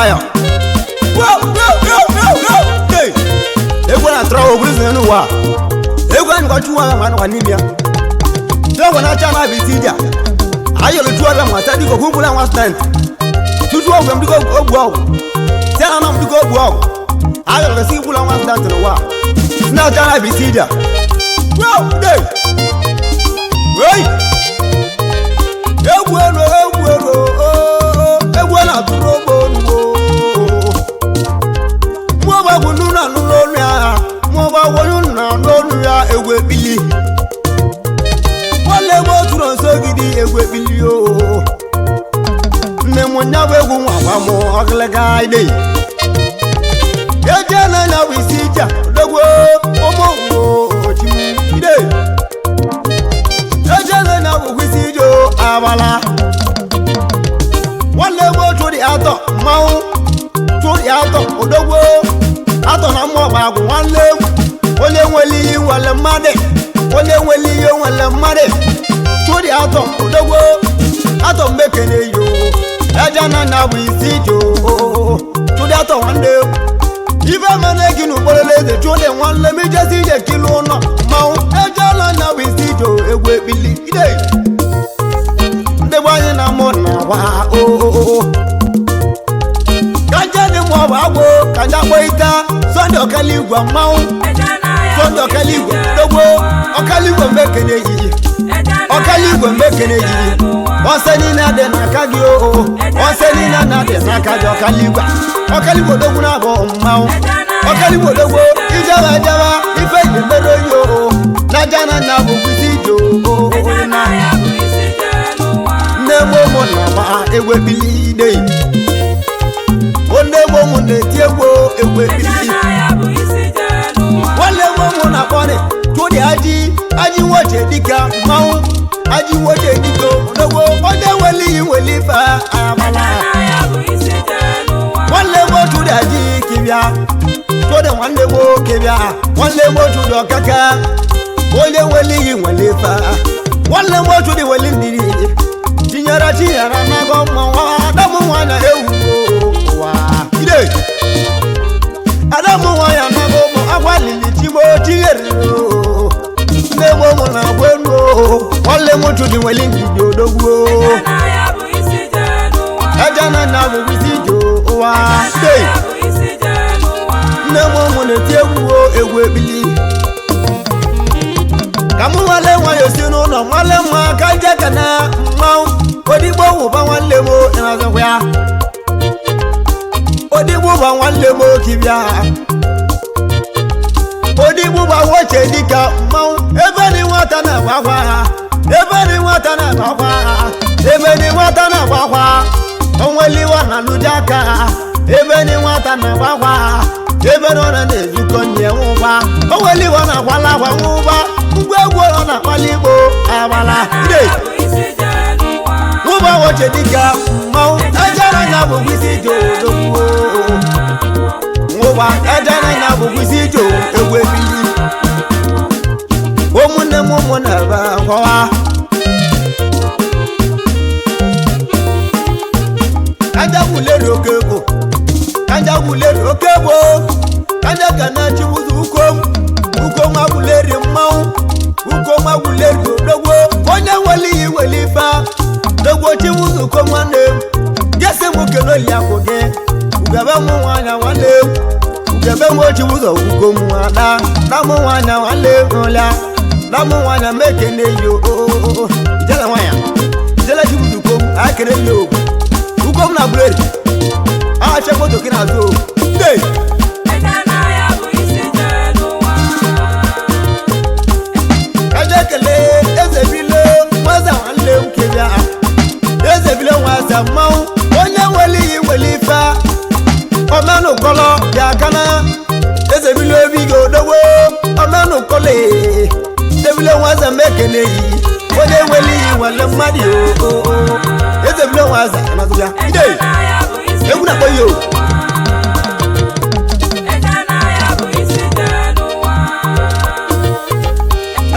waya egwu na trawo bụrụ n'ụwa egwu anyị kwa chuwa ma nwa n'ime egwu na acha na bisija ayọ̀lù chuwa ba ma tadi ko kumbula wa stand tutu ogwe mdiko ogwu ogwu tena na mdiko ogwu ogwu ayọ̀lù si kumbula wa stand n'ụwa na acha na bisija wey egwu na turo bonwo mo ba gunu na lolu ya mo ba wonu na lolu ya egwu ebili wale mo turo so gidi egwu ebili o nne mo nya ba egwu nwa mo oglega ide eje na na wisija dogwo omo oji ide eje na wisijo abala wale mo turi ato mau turi ato odogwo ato na mo ba gu wale ole nweli wale made ole nweli yo wale made turi ato odogwo ato mbekene yo eja na wisijo turi ato wande ife mene ginu bolele turi wale mi jesi je kilo no mau eja na wisijo egwe bili ide ndebanye na mo na wa kanja ni mo wa wo kanja boita Sunday Okaligwa mawu Sunday Okaligwa dogo Okaligwa mbekene yi Okaligwa mbekene yi oseni na de na kagi o oseni na de na kagi Okaligwa dogo na bo mawu Okaligwa dogo ijawa ife yemedo yo na jana na bu bisijo na nemo na ma egwe bilide onde mo ne tiego egwe bilide wale mo na pone to de aji woje dika mau aji woje diko dogo onde weli fa amala wale mo to de aji kibia to de wale mo kibia wale mo to do kaka onde weli fa wale mo to de weli ndiri Tinyara na gomo wa adamu wana ewu wa ide adamu wana na gomo agwali litimo tiyero nebo mo na gwenu wale mutu di welingi dodogwo ajana na bu isijo wa ide nebo mo ne tiewu ewu ebili kamu wale wa yosinu no wale ma kaje kana mau odigbo wo ba wan lemo ina so ya odigbo ba wan lemo kibia odigbo ba wo che dika mau ebe ni wata na gwagwa onweli wa na lujaka ebe ni wata na gwagwa ebe no na nezuko nye nwuba onweli wa na gwala gwa nwuba ngwegwo na kwaligbo abala ide Uba woche dika mau ajana na bugisijo dogo Uba ajana na bugisijo ewe bili Omune mumuna ba kwa Kanja gulere okebo Kanja gana chibuzu ukom agulere mau ukom agulere dogo Onya weli fa dogo chibuzu komande gese mukelo liakoge ugabe mu wanya wale ugabe mo chibuzu ukomu ada na mu wanya wale ola na mu wanya mekene yo jela wanya jela chibuzu kom akere yo ukom na bulere a cheko to kina zo dey ejana ya bu isijenu wa ajekele ezebilo waza wale ukebia ezebile waza mau onye weli fa omanu kolo ya kana ezebile bigo dowo omanu kole ezebile waza mekene yi onye wele madi o ezebile waza na zobia ide eguna boyo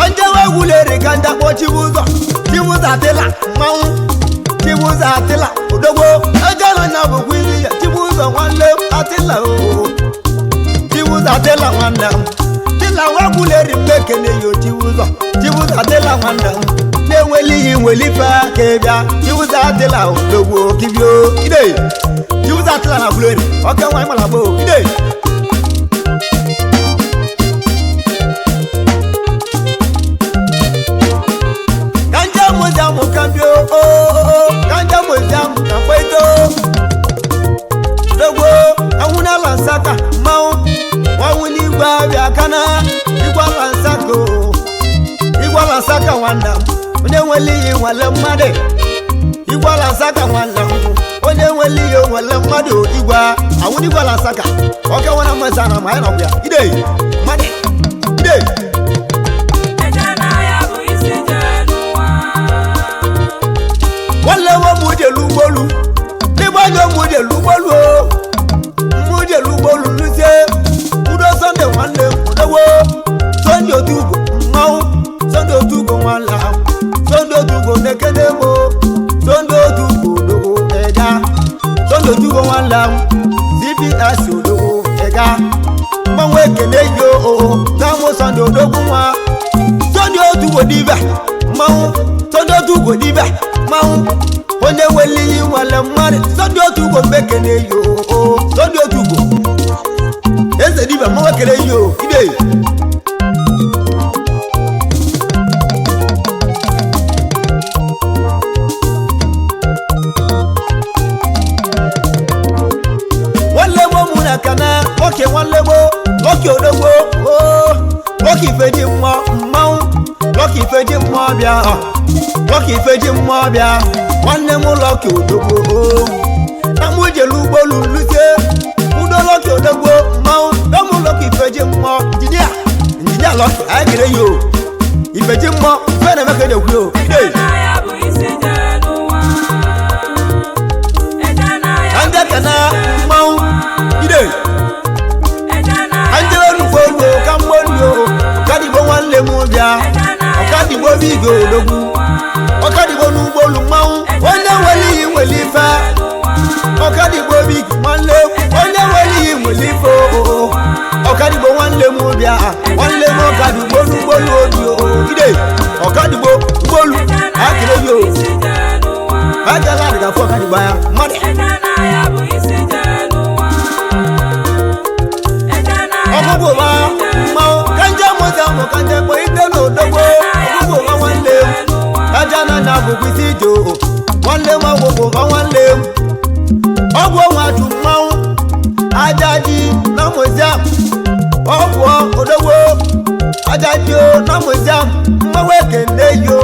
anje wa gulere kanda ko chibuzo atela mau chibuza atela odogwo ajana na bugwizi chibuzo Chibuzo nwanne atịla o Chibuzo atịla nwanne Tịla nwakwuleri mmekene yo Chibuzo atịla nwanne na-enweli ihe nweli ife ka ịbịa Chibuzo atịla odogwu kibio ide Chibuzo atịla na kwuleri oke nwa ịmala gboo ide Kanja mojamu kambio Kanja mojamu kampeito Dogwo awuna lansaka mau wawuni igwa biakana igwa lansako igwa lansaka wanda onye nweli wale mmade igwa lansaka wanda onye nweli wale mmadu igwa awuni igwa lansaka oke wana mazana ma yana bia ide mmade ide wale wo muje lugbolu Nibajo muje lugbolu muje lugbolu luse udo Sunday wande udowo Sunday otugo mau Sunday otugo wala Sunday otugo nekedemo Sunday otugo dogo ega Sunday otugo wala CPS odogo ega manwe kele yo tamo Sunday odogo wa Sunday otugo diva mau Sunday otugo diva mau onye nweli wale mmari Sunday otugo mbekene yo Sunday otugo eze diba mwa kele yo ide wale mo muna kana oke wale mo oke odogwo oke feji mwa mau oke feji mwa bia oke feji mwa bia nwanne m ụlọ ka odogbo na muje lugbolu lute udo lọka odogbo mmanwụ dọmụ ụlọ ka ifeji mmụọ injinia lọka anyị gere yo ifeji mmụọ ife na-emeka na-ekwu yo ide ande kana mmanwụ ide anjere olugbo olu ka mgbori yo ọkadigbo nwanne m bịa ọkadigbo bigo odogwu ọkadigbo n'ugbolu mmanwụ onye nwere nwere ife ọkadigbo big nwanne onye nwere nwere ife ọkadigbo nwanne m bịa nwanne m ọkadigbo n'ugbolu obi ide ọkadigbo ugbolu akịrị yo agala adịga fọ ọkadigbo ya mmadụ ọgụgụ ma mmanwụ kanje mụta mụ kanje kpọ ite n'odogbo ọgụgụ ma nwanne m ajana na bụkwisi ijo nwanne m ọgwụgwụ ka nwanne m ọgwụ nwatu mmanwụ ajaji na muziam ọgwụ odogwo ajaji na muziam mmanwụ ekene yo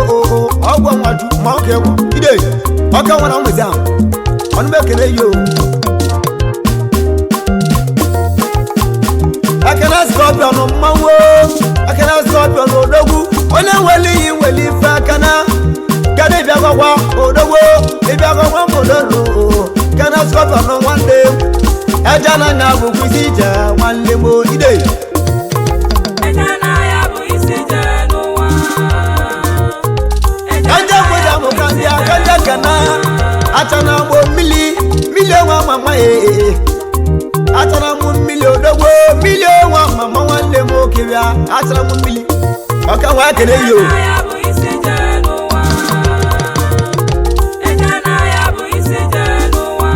ọgwụ nwatu mmanwụ ka egwu ide ọka nwa na muziam ọnụ ekene yo akana scorpion mmanwụ akana scorpion odogwu onye nwere iyi nwere ife akana kada ịbịa gwagwa odogwo ịbịa gwagwa modolo kana scorpion nwanne ejana na bụkwa isi ije nwanne m ide kanja mụja mụ kanja kanja kana achana mụ mmili nwa mama achara mụ mmili odogwo mmili nwa mama nwanne m okirịa achara mụ mmili ọka nwa kere yo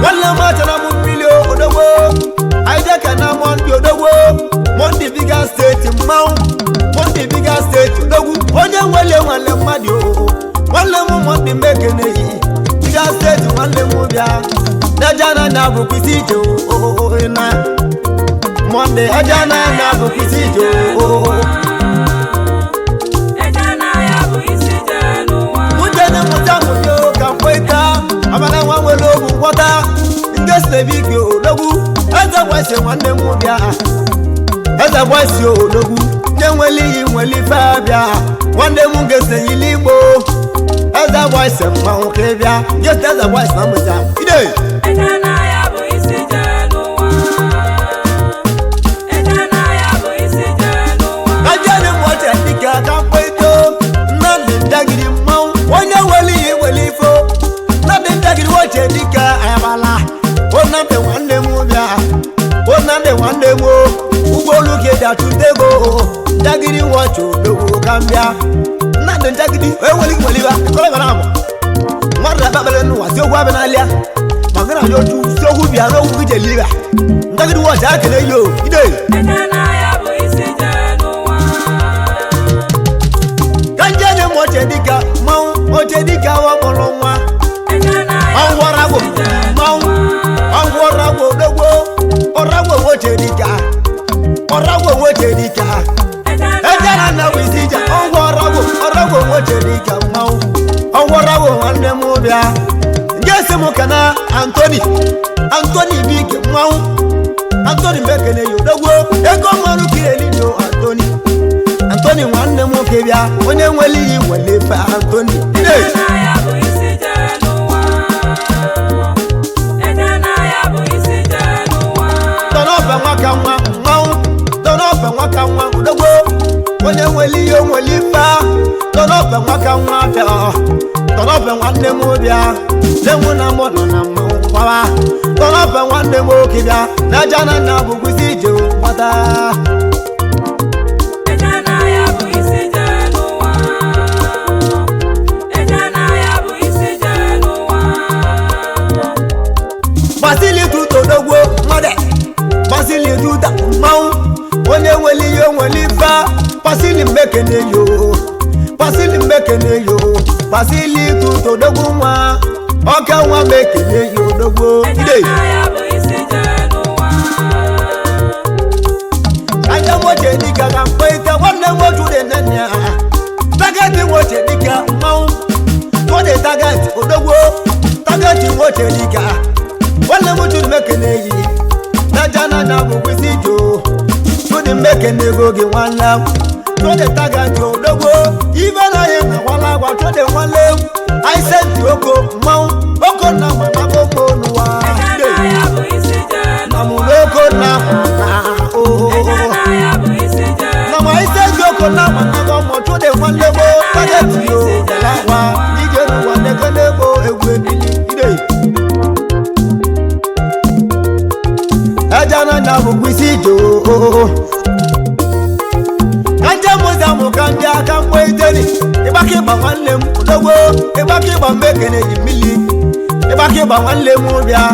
nwanne m achara mụ mmili odogwo aijeka na Monday odogwo Monday biga steeti mmanwụ Monday biga steeti odogwu onye nwele nwanne mmadụ nwanne m Monday mekene biga steeti nwanne m bịa Ejana na bụkwisi ije na Monday ejana na bụkwisi ije mujene mụta mụyo ka mkpeta abana nwa nwere ogu ngwọta ndị slebiki odogwu eze gwesi nwanne m bịa eze gwesi odogwu ndị nwere iyi nwere ife bịa nwanne m ga-esenyili igbo eze gwesi mmanwụ ka bịa jeste eze gwesi na mụta ide ajani mwache dika kampeto nandi ndagiri mmanwụ onye nwere iyi nwere ifo nandi ndagiri wache dika ayabala onampe nwanne m bịa de wande mo ugolu ke da tutego dagiri wacho dogo kambia na de dagiri e wali ba ko le bana mo marra babale no wase gwa be na lia magana yo tu so hu bia no hu je liba dagiri wacho akele yo ide Ejana ya bu isi jenuwa. kanjene mo jedika mau mo jedika wa molonwa Ejana ya anwarago mau anwarago dogo orago wo jedika ejana na wisija orago wo jedika mau anwarago wanne mo bia ngese mo kana Anthony big mau Anthony mbekene yo dogo ego maru kireli yo Anthony wanne mo kebia onye nweli wele fa Anthony Ejana ya bu isi jenuwa. Ejana ya bu isi jenuwa. Donofa mwaka nwa dogo onye nweli yo nweli fa Donofa mwaka nwa bia Donofa nwanne mo bia lemu na mo na mo kwawa Donofa nwanne mo kebia na jana na bugusi jo mata Ejana ya bu isi jenuwa. Ejana ya bu isi jenuwa. Basili tuto dogo made Basili tuta mau onye nweli yo nweli fa Basili mbekene yo Basili tuto dogo nwa oka nwa mbekene yo dogo ide Ejana ya bu isi jenuwa. anya moje dika kampeita wanne moju de nanya tagati moje dika mau to de tagati odogo tagati moje dika wanne moju mbekene yi na jana na bukwisi jo to de mbekene goge wanla to de tagati odogo ibana ye na wala wa to de wanle I sent you oko na mama boko nuwa Ejana ya bu isi jenuwa. na muloko na oh Ejana ya bu isi jenuwa. na ma ise joko na mama go mo to de wanle bo tagati yo lawa ije nuwa de kele bo ewe bili ide ejana na bukwisi jo Kanja moza mukambia kambo iteni Ibaki ba wanle mdogo Ibaki ba mbekene jimili Ibaki ba wanle mubia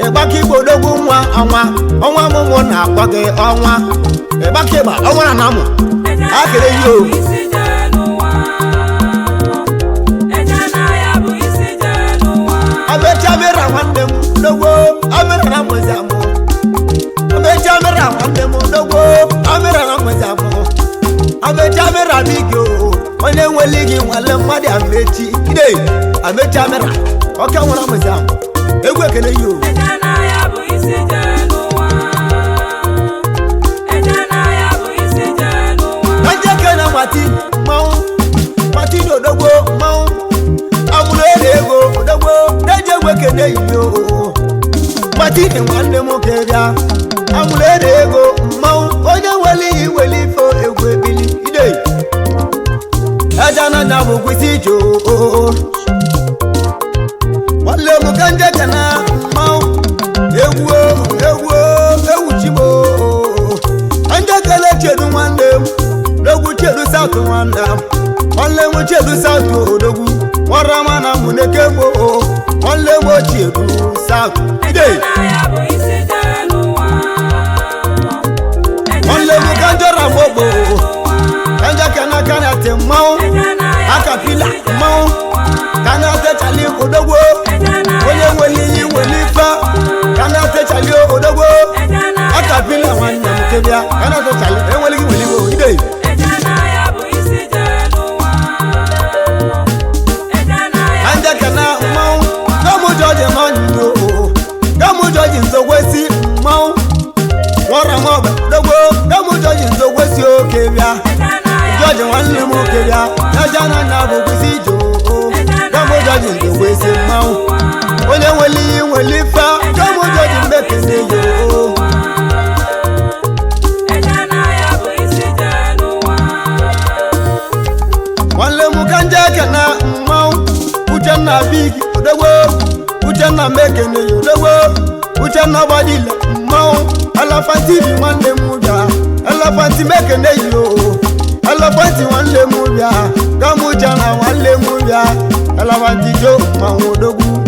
Ibaki bodogu mwa Onwa mumo na kwage onwa Ibaki ba onwa na namu Akere yo isi jenuwa. Ejana ya bu isi jenuwa. Abecha mera wanle mdogo Amera na moza mo Abecha mera wanle mdogo Amera na moza mo Amecha mera bigyo onye nweli gị nwale mmadụ amechi ide amecha mera ọka nwere amụza egwu ekele yo Ejana ya bu isi jenuwa. Ejana ya bu isi jenuwa. na njeke na mati odogbo mmanwụ amụrụ ego odogbo na-eji egwu ekele yo mati dị nwanne m kebịa amụrụ ego mmanwụ onye nweli iweli ifo egwu ebili ide ejana na bukwisi jo wale mukanje kana mau ewu chimo anje kele chedu nwanne dogu chedu satu nwanne wale mu chedu satu dogu warama na munekebo wale mo chedu satu ide Ejana ya bu isi jenuwa. wale mukanje ramobo anje kana te mau akapila mau kana te chali odogwo onye nweli weli fa kana te chali odogwo akapila nwanne m kebia kana te chali enweli gị weli wo ide Ejana ya bu isi jenuwa. Ejana ya anje kana mau kamu joje mando kamu joje nzogwesi mau wara ngobe odogwo kamu joje nzogwesi o kebia George nwanne m kebia ejana na bukwisi jo kamu joje nzogwesi mau onye nweli fa kamu joje mbekene yo Ejana ya bu isi jenuwa. wale mukanje kana mau uchenna big odogwo uchenna mekene odogwo uchenna badile mau elefanti bi nwanne m bịa elefanti mekene yo elefanti nwanne m bịa gamuja na nwanne m bịa elefanti jo ma odogwu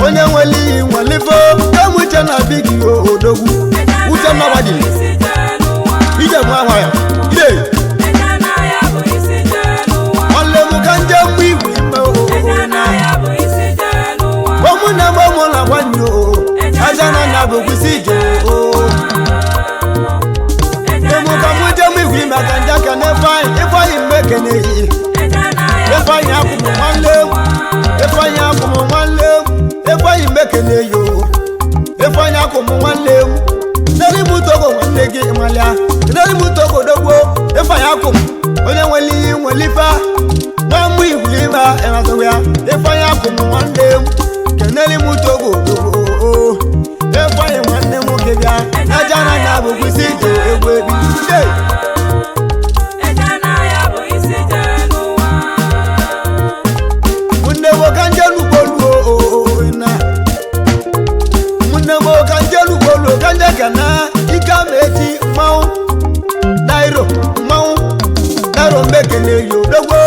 onye nwere iyi nwelifo gamuja na bigi odogwu uche na wadi ije mu ahwa ya ide nwanne m ka nje mgbe igwe ime omuna momo na wanyo ajana na bogwisi jo emu ka muje mu igwe makanja ka ne fine ifeanyi mekene yi ifeanyi akumu ifeanyi mekene yo ifeanyi akumu nwanne m nari mutogo nwanne gị nwalia nari mutogo dogbo ifeanyi akumu onye nweli nwelifa nwamu igwe ima enato ya ifeanyi akumu nwanne m keneli mutogo dogbo ifeanyi nwanne m kebia ajana na bogwisi jo egwe bi kana ikameti mau dairo mbekene yo dogo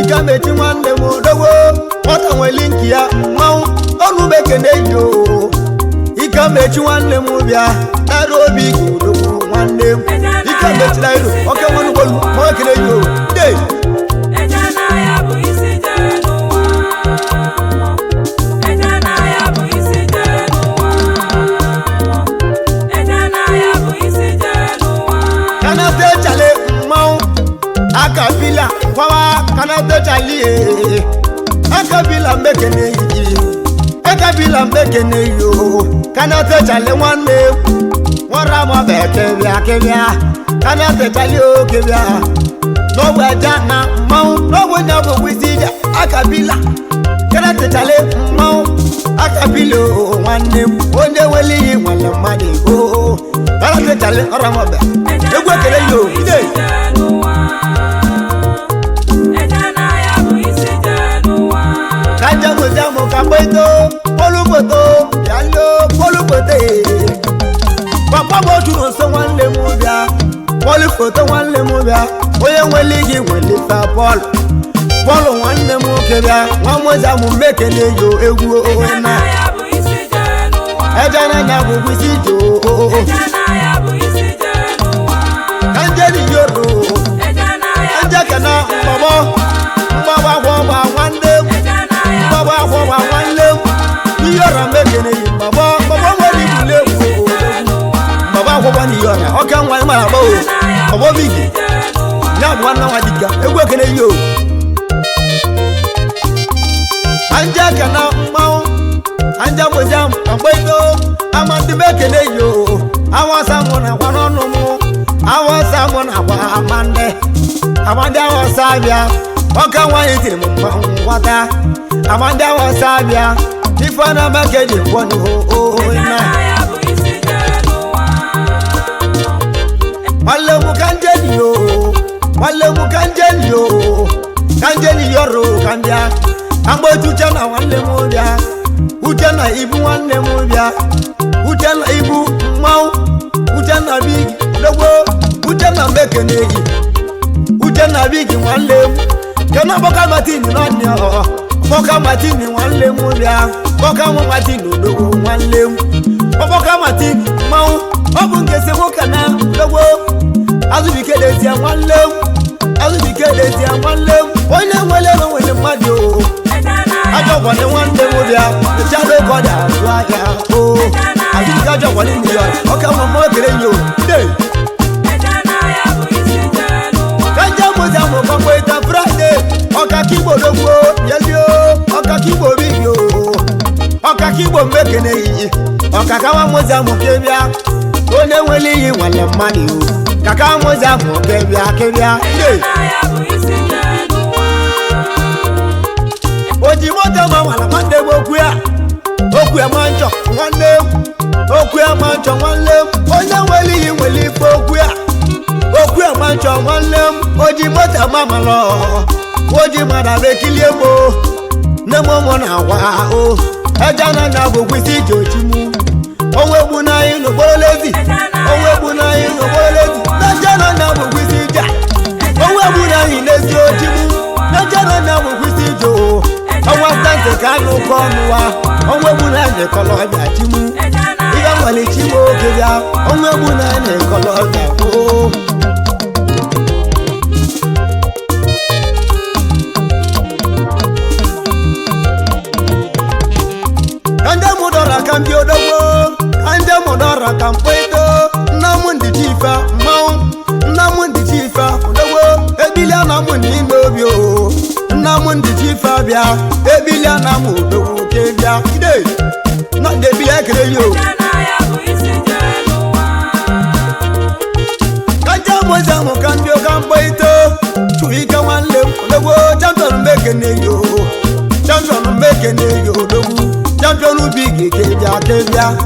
ikameti nwanne mo dogo ota nwe link ya mau onu mbekene yo ikameti nwanne mo bia dairo bi dogo nwanne mo ikameti dairo oke wonu bolu mo kene yo dey akabila kwawa kanate chali akabila mbekene yo kanate chali nwanne nwara mo bekebia kebia kanate chali o kebia no waja na mau no wonya bo wisija akabila kanate chali mau akabila nwanne onye weli nwanne mmadụ o kanate chali ora mo be egwe kele yo ide jamu kambeto polupoto yalo polupote papa bo tunu so wan le mu bia polupoto wan le mu bia oye nweli gi nweli fa pol wan le mu ke bia wan mo jamu mekele yo egwu o na ejana na bu bisi jo kanjeli yoro anja kana mama mama wa wande baba wa wanle yora mekene yi baba wori bule baba wani yora oka nwa mara ba o baba bigi na nwanna wadiga egwe kene yo anja kana mau anja bojam ambedo amandi mekene yo awasa mona wanonu mu awasa mona wa amande awasa bia oka nwa yitiri mu wata amanda wa sabia ifana makeje kwanu na wale mu kanjeni yo kanjeni yoro kambia ambo tuchana wale mu bia utana ibu wale mu bia utana ibu mau utana big logo utana mekene utana big wale kana boka matini nonyo boka matini wanle mu bia boka mu matini dogo wanle mu boka matini mau obungese boka na dogo azubikele ti wanle mu onye nwele no wele madu ajobo ni wanle mu bia jado goda wa ya o azubika ajobo ni yo oka mo mo kere yo dey kanja mo jamo ko ko ita Friday oka kibo dogo yelio oka kibo biyo oka kibo mbekene yi oka kawa moza mukebia one nweli yi wale mani o kaka moza mukebia oji moto ma wala mande okuya mancho nwanne onye nweli yi nweli okuya mancho nwanne oji moto ma malo oji mada bekilie mo nemo mo na wa o ejana na bogwisi jochimu onwe egbu n'anyị n'okporolezi onwe egbu n'anyị n'okporolezi na jana na bụ kwisi ija onwe egbu n'anyị n'ezi ochimu na jana na bụ kwisi ijo ọnwa stante ka anụ ụkọ ọnụwa onwe egbu n'anyị kọlọbịa chimu ibe nwere chimu oge bịa onwe egbu n'anyị kọlọbịa oo kande mudora kambi odogwo kande mudora kampeto namundi chifa mau namundi chifa odogwo ebilia namundi ndobio namundi chifa bia ebilia namu odogwo kebia ide na debia kreyo kande mozamu kambi kampeto chuika wanle odogwo champion mekeneyo odogwo champion big kebia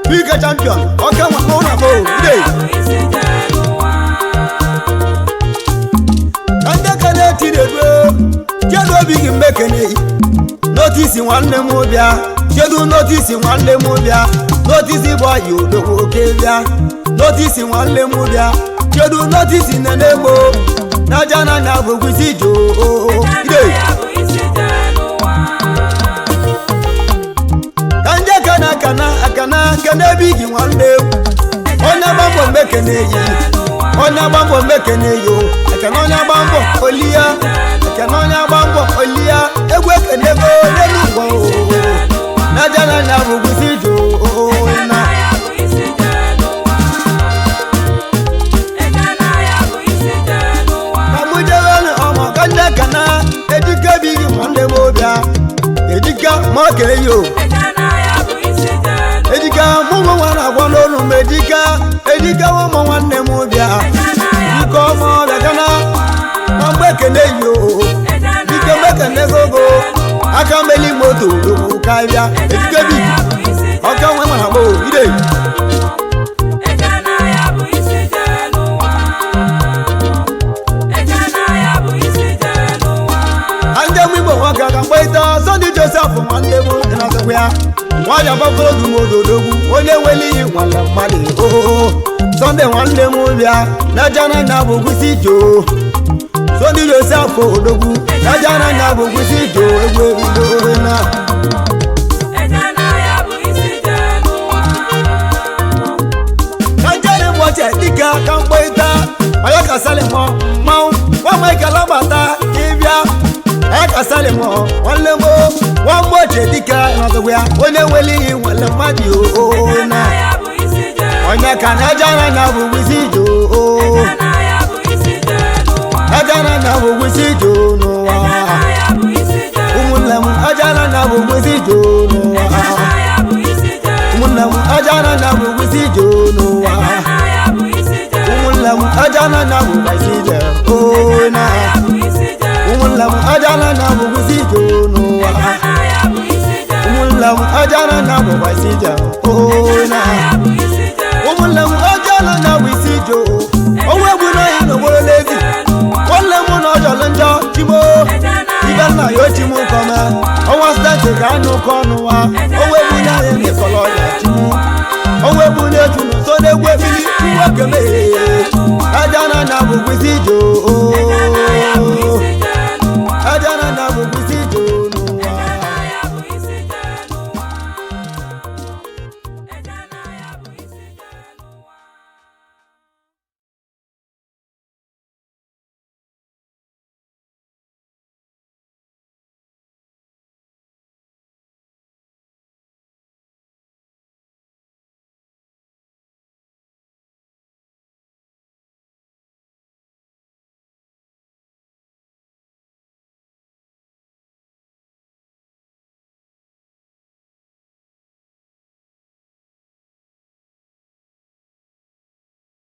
big champion okay one go today ande kane ti de do jedo big mekene notice one name obia jedo notice one name obia notice boy you do kebia notice one name obia jedo notice nenebo na jana na go kwisijo today kana bigi wande ona bambo mekene yo kana onya bambo olia egwe kenego lenugo na jana na bugusijo na kamujana omo kana edika bigi wande mobia edika makere yo ejika mumo wana kwano medika ejika womo wanne mobia iko mo bekana ambekene yo iko bekene gogo akameli moto do kaya ejika bi oka won wana bo ide anja mi bo waka kambaita so di Joseph wanne mo na so ya waya bakoro du mododogwu onye weli nwala mmadụ oo Sunday nwanne m bịa na jana na bụ kwisi jo Sunday Joseph odogwu na jana na bụ kwisi jo egwu ebido na kanjere mboche dịka ka mkpọita onye kasali mọ mmanwụ nwa ikalabata ịbịa akasali mo wale mo wan boche dika natogwa one weli wale madi o na onya kana jana na bu wisijo ajana na bu wisijo no wa umulam ajana na bu wisijo no wa umulam ajana na bu wisijo no wa umulam ajana na bu wisijo o na umulam ajana na bugusijo no wa umulam ajana na bubasija ona umulam ajana na wisijo owe buna ino bolezi wala mo no jolonjo timo ibana yo timo koma owa start kanu konu wa owe buna ene koloja timo owe buna tunu so de gwe bili tuwa keme ajana na bugusijo